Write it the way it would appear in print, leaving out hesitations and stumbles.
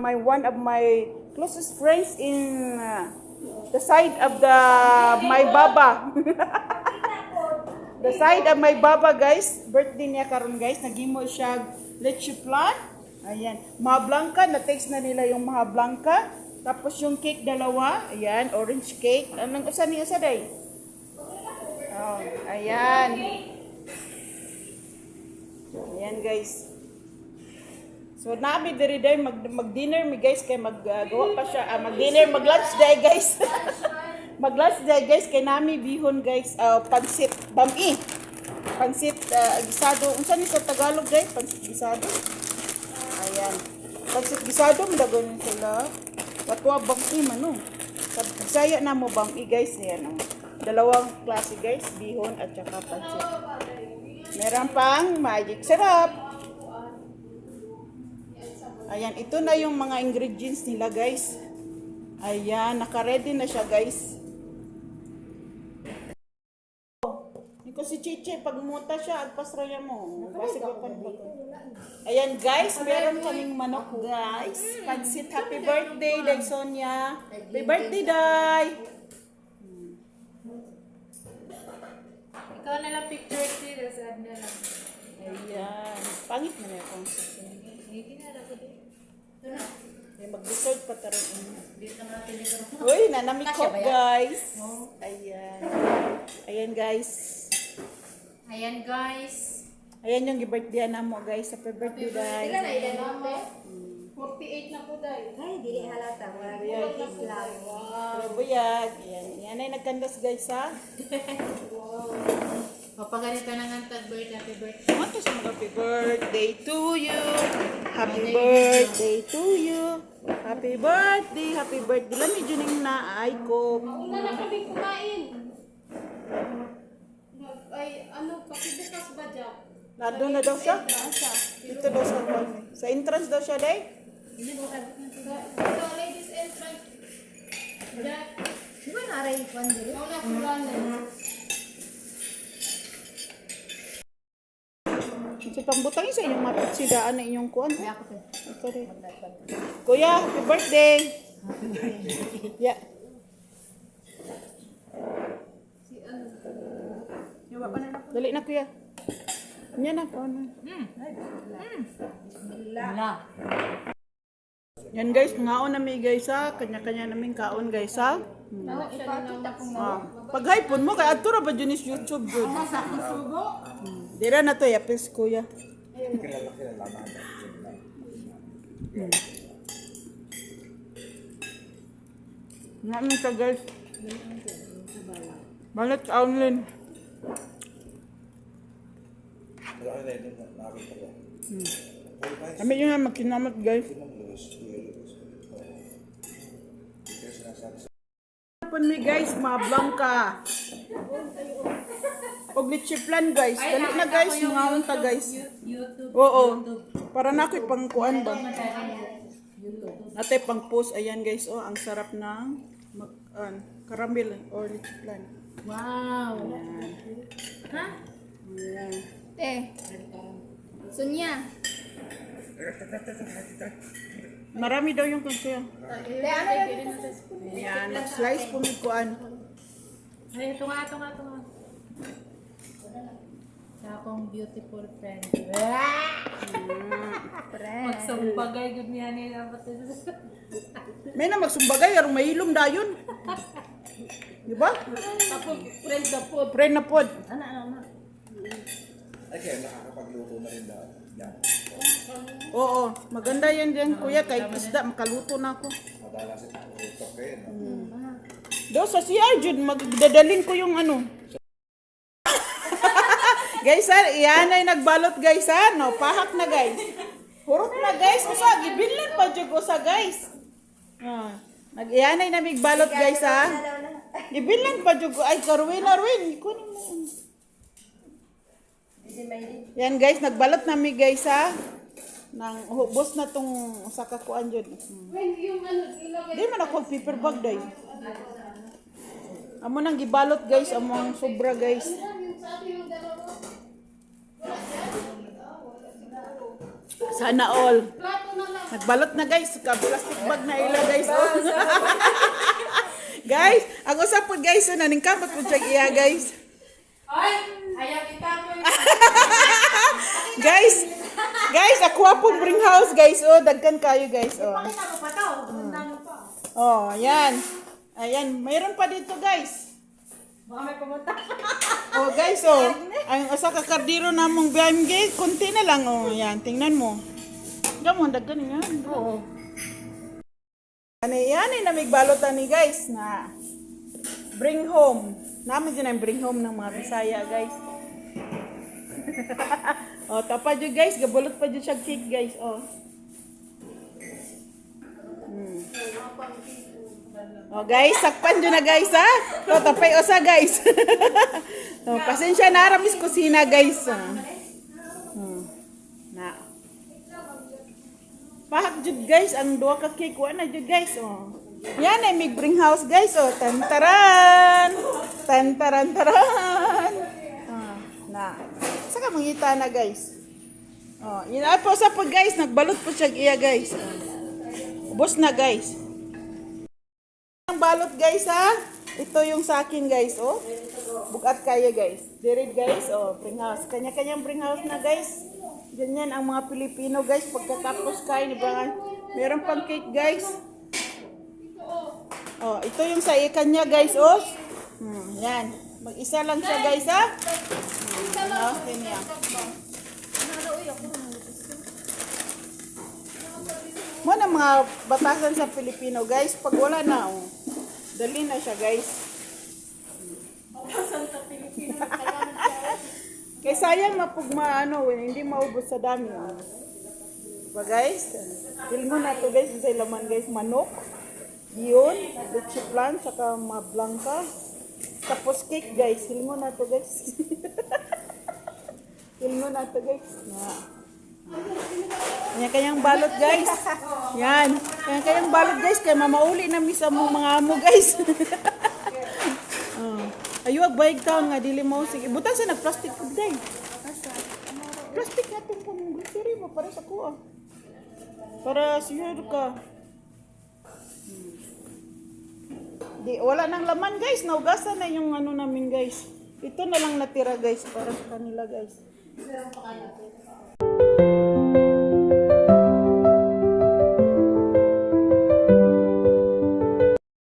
my one of my closest friends in the side of my baba. The side of my baba, guys. Birthday niya karon, guys. Naghimo siya leche flan. Ayan. Maha Blanca. Na-taste na nila yung Maha Blanca. Tapos yung cake dalawa. Ayan. Orange cake. Anong usa niya sa day? Oh, ayan. Ayan, guys. So, namin diri day mag-dinner mi, guys. Kay maggawa pa siya. Mag-dinner, mag-lunch day, guys. Mag-lunch day, guys. Kay nami bihon, guys. Pansit. Bami. Pansit gisado. Unsa ni sa Tagalog, guys? Pansit gisado. Ayan. Pansit gisado. Madagon sila. Watwa bami, mano. Sa Bisaya na mo, bami, guys. Ayan. Dalawang klase, guys. Bihon at saka pansit. Meron pang magic syrup. Ayan. Ito na yung mga ingredients nila, guys. Ayan. Naka-ready na siya, guys. Iko si Chiche, pag muta siya, agpasraya mo. Ayan, guys. Meron kaming manok, guys. Pansit. Happy birthday, Day Sonia. Happy birthday, Day. Ikaw na lang picture dito sa na lang. Ayan. Pangit na na yung Hindi na lang ko din. Ito na. mag-resort pa tayo. Dito natin dito. Uy, nanamikop, guys. Ayan. Ayan, guys. Ayan, guys. Ayan yung birthday na mo, guys. Happy birthday, Day. Ilan na ilan natin? 48 na po, Day. Ay, dili halata. Wala lang. Buyag. Ayan. Yan ay nagkandas, guys, ha? Papaganito na nga tag-birthday. Happy birthday. Ano sa mga happy birthday to you. Happy birthday to you. Happy birthday. Happy birthday. Lami dyan yung naay ko. Una na kami kumain. Ay, ano, pakibukas ba dyan? Nandun na daw siya? Dito daw sa hall. Sa entrance daw siya, Day? Ito, ladies entrance. Dyan. Di ba naray kwan dili? Ikaw na kulanan. So, pangbutangin sa inyong mapagsidaan na inyong kuwan. Ako to. Ito rin. Kuya, happy birthday! Yeah. Dali na, kuya. Yan na, kuwan na. Wala. Yan, guys, ngaon na may guys, ha. Kanya-kanya namin kaon, guys, ha. Ipakita ko na. Ah. Pag-hypon mo, kaya ato ra ba dyan is YouTube, good. Dira na to, yapis, kuya. Namin ka, guys. Balat sa online. Kami yun na magkinamat, guys. Hapon mi, guys, Maha Blanca. Og leche flan, guys. Dali na, guys. Mga unta, guys. YouTube. Oo. Para na ako'y pangkuan ba? Ate, pang post. Ayan, guys. Oh, ang sarap ng caramel or leche flan. Wow. Ha? Ayan. Sonia. Marami daw yung kunsya. Le, ano yun? Ayan. Nag-slice po may kuan. Ay, ito nga. Sa akong beautiful friend. Magsumbagay, good niya nila. May na magsumbagay. Arong mahilom dayon. Di ba? Tapos, friend na po. Friend na pod. Ano. Ay, kaya nakakapagluto na rin daw. Yan. Oo. Maganda yan din, kuya. Kahit isda, makaluto na ako. Madalas ito luto kayo. No? Do sa CR Jud, magdadalin ko yung ano. Guys, ha, iyan ay nagbalot, guys, ha. No, pahak na, guys. Hurot na, guys. Usa, gibilan pa jud ko sa, guys. Nag-iyan ay namigbalot, guys, ha. Gibilan pa jud ko. Ay, Arwin. Kunin mo. Yan, guys, nagbalot nami, guys, ha. Nang hubos na tong sa kakuan jud. Yung ano, ilagay. Di man ako paper bag, day. Amo nang gibalot, guys, among sobra, guys. Yung sa atin yung dalawa. Sana all. Plato na lang. Nagbalot na guys, ka-plastic bag na ila guys. Oh. Guys, ang usap po guys, so naningkamot po siya iya guys. Ay! Ayaw kita ko yung... Guys, aqua pong bring house guys. Oh, dagkan kayo guys. Oh. Pakita mo pa to. Punta mo pa. Oh, ayan. Ayan, mayroon pa dito guys. Baka may pumunta. Oh guys, oh. Ang usa ka kardiro namong BMG, konti na lang oh. Ayan, tingnan mo. Gamon daggan yan. Oo. Ano yan eh, namigbalot ni guys na bring home. Namin din ang bring home ng mga Bisaya guys. Oh, tapad yun guys, gabulot pa dyan siya cake guys. Oh. Oh guys, sakpan dyan na guys ha. Oh, tapay osa guys. Oh, pasensya na aramis kusina guys. Na. Pahak jud guys ang duha ka cake wa na jud guys oh. Yan ay mig bring house guys oh. Tantaran. Tantaran taran. Na. Saka mangita na guys. Oh, yun ay po sa pag guys nagbalot po siya iya guys. Ubos na guys. Ang balot guys ha. Ito yung sa akin guys oh. Bugat kaya guys. Dirid guys oh, bring house. Kanya-kanyang bring house na guys. Ganyan ang mga Pilipino guys, pagkatapos kain, meron pang cake guys. Oh, ito yung sa kanya guys, oh. Yan. Mag-isa lang siya guys, ha? Oh, niya. Mo na mga batasan sa Pilipino guys, pag wala na, oh. Dali na siya guys. Batasan sa Pilipino, kaya sayang mapugma ano, hindi maubos sa dami. Diba guys? Ilmo na to guys, sa laman guys, manok, yun, leche plan, saka mablangka, tapos cake guys, ilmo na to guys. Ilmo na to guys. Yan kayang balot guys. Yan, kayang balot guys, kaya mamauli na misa mong mga amo guys. Ayuag bayig taon nga dili mo sige. Butan sa nag-plastic food day. Plastic na itong grocery mo para sa kuha. Para sure ka. Di, wala nang laman guys. Naugasan na yung ano namin guys. Ito na lang natira guys para sa kanila guys.